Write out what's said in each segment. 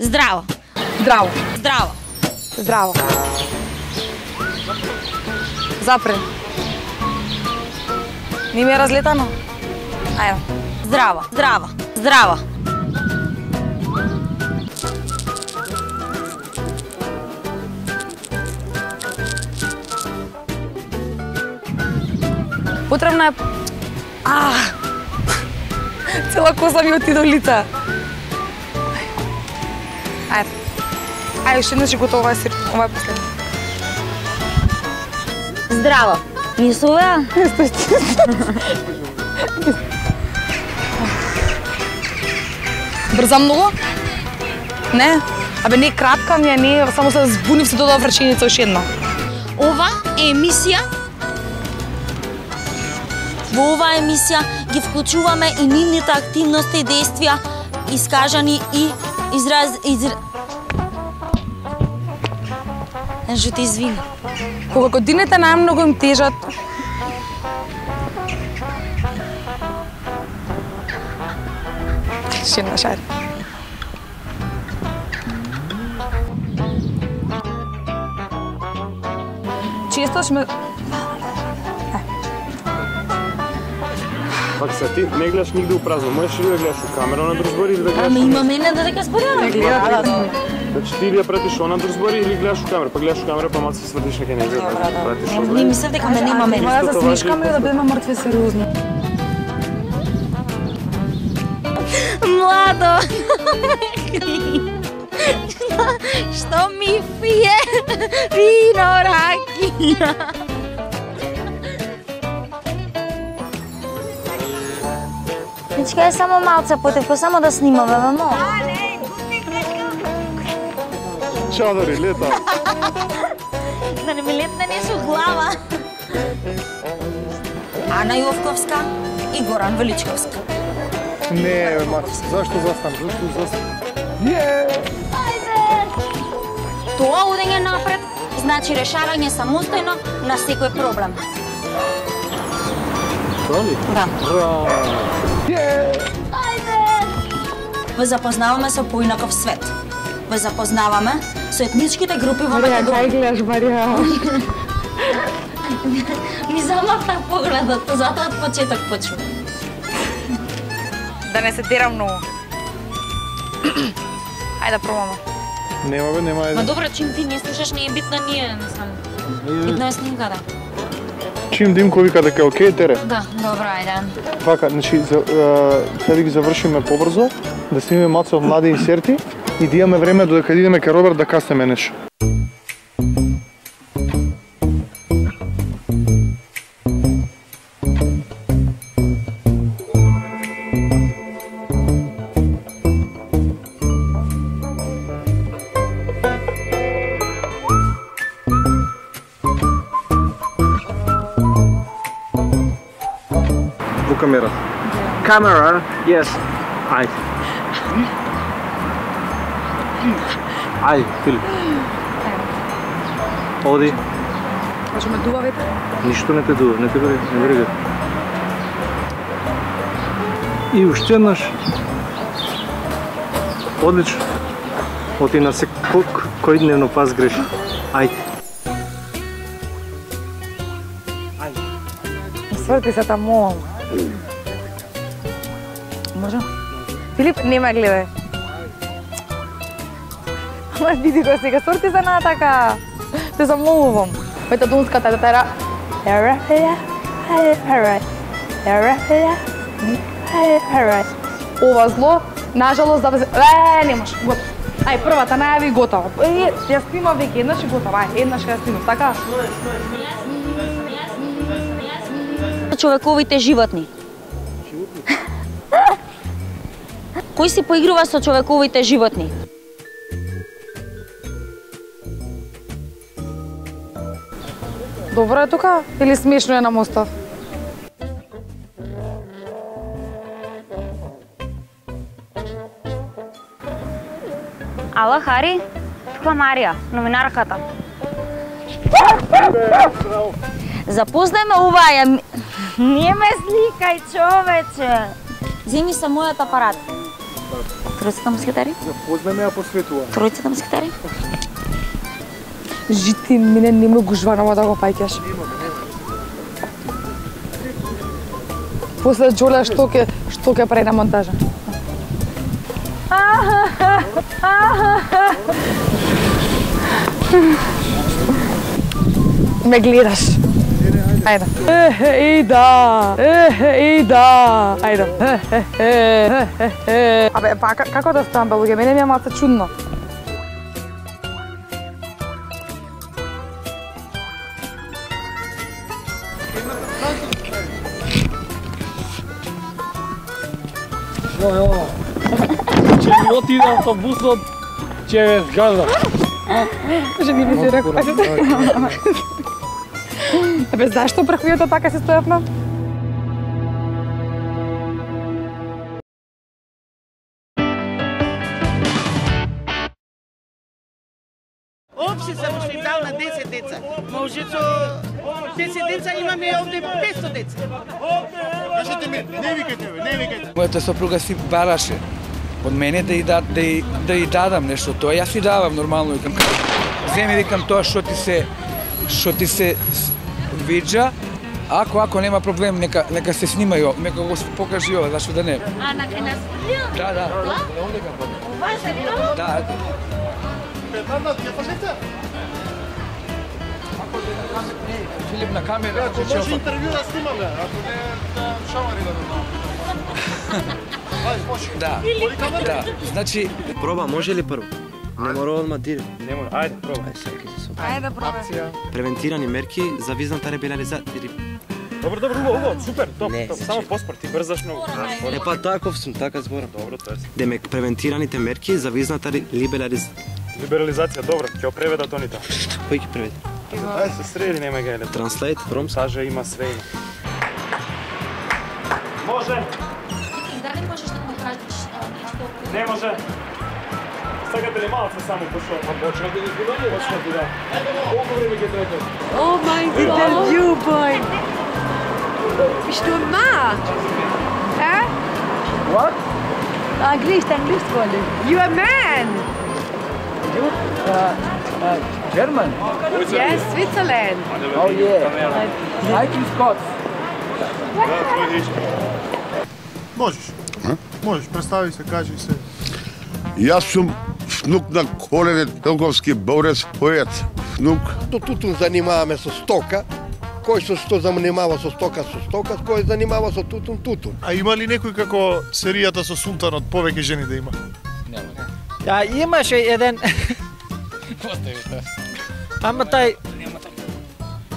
Здраво. Здраво. Здраво. Здраво. Запре. Не ми е разлетано? Ајде. Здраво. Здраво. Здраво. Потребна е... Цела коса ми отиде од лица. Ајде. Ајде, уште еднаш готово, ова е сир. Ова е последно. Здраво. Мисува? Брза многу? Не? Абе, не кратка ми е, не, само се збунив се додава реченица уште една. Ова е емисија. Во оваа емисија ги вклучуваме и нивните активности и действија искажани и Нешто те извини. Кога годините најмногу им тежат, ще една шајде. Често сме... Пак се ти не гледаш нигде у празно, можеш ли да гледаш у камера на дружбори или да гледаш... Ама има мене да дека зборувам. Не гледат. Значи ти или ја пратиш она дружбори или гледаш у камера, па гледаш у камера па малку се сврдиш дека не гледаш. Не мислев дека мене има мене. Мора да смешкаме и да бидеме мртви сериозни. Младо! Што ми пие вино ракија? Ничка е само малце потевко, само да снимаме, мамо. Чадори, лета. Да не ми летне нешто глава. Ана Јовковска и Горан Величковска. Не, Макс, зашто застан? Тоа одење напред значи решавање самостојно на секој проблем. Тоа ли? Да. Ве запознаваме со поинаков свет. Ве запознаваме со етничките групи во Македонија. Кај гледаш, Марија? Ми замахна погледот, затоа од почеток почнав. Да не се терам многу. Ајде да пробаме. Нема бе, нема Ма добро, чим ти не слушаш, не е битно ние, не знам. Битно е снимката. Чим Димко вика дека е окей, тере. Да, добро, ајде. Вака, значи, сега да ги завршиме побрзо, да снимиме малце млади инсерти и да имаме време додека идеме кај Роберт да каснеме нешто. Камера. Camera, yes. Ајде. Ајде, Филип. Оди. Кажу ме дува ветер? Ништо не те дува, не те брега. И уште еднаш. Одлично. Оти на кој дневно пас греши. Ајде. Сврти се тамо. Може? Филип, нема гледај. Ама види го сега, сврти се на така. Те замолувам. Ето дунската да тера. Ова зло, нажалост, да се... немаш, готово. Ај, првата најави готово. Ја снимам веќе еднаш и готово. Ај, еднаш ја снимам, така? Човековите животни. Кој си поигрува со човековите животни? Добро е тука или смешно е на мостов? Ала, Хари? Тука Марија, новинарката. Запознај ме оваа, не ме сликај, човече. Земи се мојот апарат. Тројцата мускетари? Познај ме ја посветува. Тројцата мускетари? Жити, мене не ме гужванова да го пајќаш. После Джоле што ќе прави на монтажа? Ме гледаш. Ајде. Ајде. Абе, па како да ставам, луѓе? Мене ми е малце чудно. Че ми отиде автобусот, че ве згаза. Може би ми се рекол. Абе, зашто прахвијата така се стојавме? Опште sam uštipdal na 10 deca. Može so 10 deca, imаме ovde 500 деца. Кажете ми, не викајте. Мојата сопруга си бараше од мене да ја дадам нешто тоа. Јас си давам нормално, викам, земи, викам, тоа што ти се виджа, ако нема проблем, нека се снимај, нека го покажи ова, зашто да не. А на кај нас? Да. Ова е сериозно? Да. Филип на камера. Може интервју да снимаме, ако не шамари да Да. Значи, Проба, може ли прво? Не мора одма директно. Не може, ајде, пробај. Ајде, пробај. Превентирани мерки за визната либерализација. Добро, убаво, супер, топ. Не, Само поспорт, ти брзаш многу. Па таков сум, така зборам. Добро, тоа е. Демек, превентираните мерки за визната Либерализација, добро, ќе опреведат оните. Кој ги преведе? Ајде се среди, нема га еле. Translate from Сажа има све. Може, Дали можеш да ми кажеш нешто? не може. Сакате ли малце само пошо? Почна да изгубаме? Почна да. Колку време ќе трае? Oh mein Interview, boy. Bist du ein Mann? Hä? what? Englisch, wollte. You a man? German? Yes, Switzerland. Oh yeah. I can Scots. Можеш, представи се, кажи се. Јас сум внук на Коледе Телковски борец, поет, внук. Тутун занимаваме со стока, кој што занимава со стока, кој занимава со тутун. А има ли некој како серијата со Султанот, повеќе жени да има? Да, имаше еден... Ама тај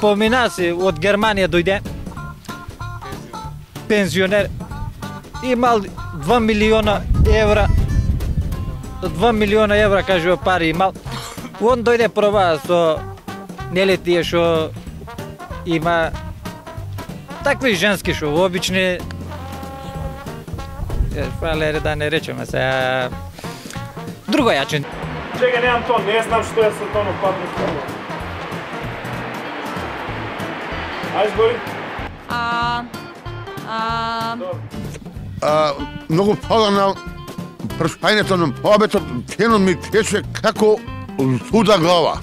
помина си од Германија дојде. Пензионер. Имал 2 милиона евра. 2 милиона евра, кажува, пари имал. Он дојде проба со нели тие што има такви женски што обични, фалери да не речеме се друго јачин. Чекај, немам тон, не знам што е со тонов патник. Ајде, збори. Многу фала на прашањето на побето, тенот ми тече како луда глава.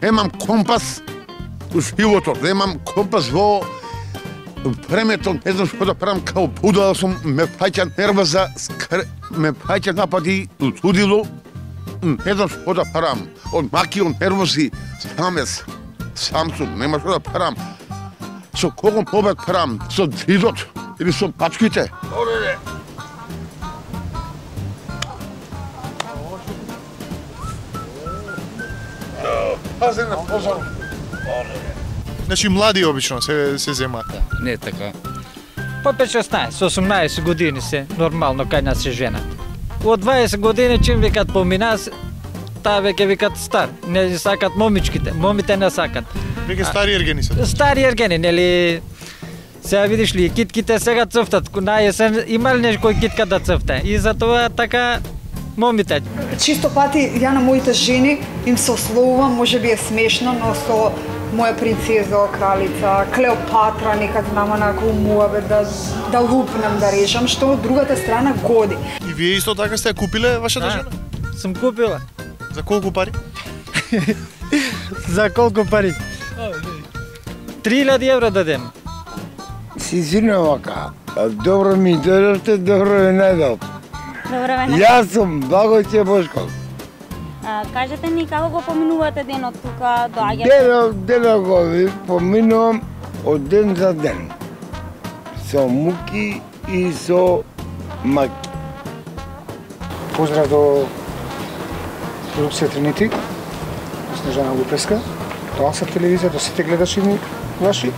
Немам компас у животот, немам компас во времето, не знам што да правам, као будала сум, ме паќа нервоза, ме паќа напади лудило, не знам што да правам. Од маки, од нервози, сам сум, нема што да правам. Со когом побед правам? Со дридот или со пачките? Пази на позор. Значи млади обично се земаат. Не така. По 16, 18 години се нормално кај нас се жена. Од 20 години чим викат помина, таа веќе викат стар. Не сакат момичките, момите не сакат. Веќе стари ергени се. Стари ергени, нели? Сега видиш ли, китките сега цвфтат. На есен има ли некој китка да цвфте? И затоа така момите. Чисто пати ја на моите жени им се ословувам, може би е смешно, но со моја принцеза, кралица, Клеопатра, некад знам онака умуваме да лупнам, да режам, што од другата страна годи. И вие исто така сте купиле вашата жена? Сум купила. За колку пари? За колку пари? 3000 евро дадем. Си вака, добро ми дојдовте, добро ви најдов. Добро ве Јас сум Благојче Бошков. Кажете ни како го поминувате денот тука, доаѓате? Денот го поминувам од ден за ден. Со муки и со маки. Поздрав до продукција Тринити, Снежана Лупеска, до Ансар телевизија, до сите гледачи ваши.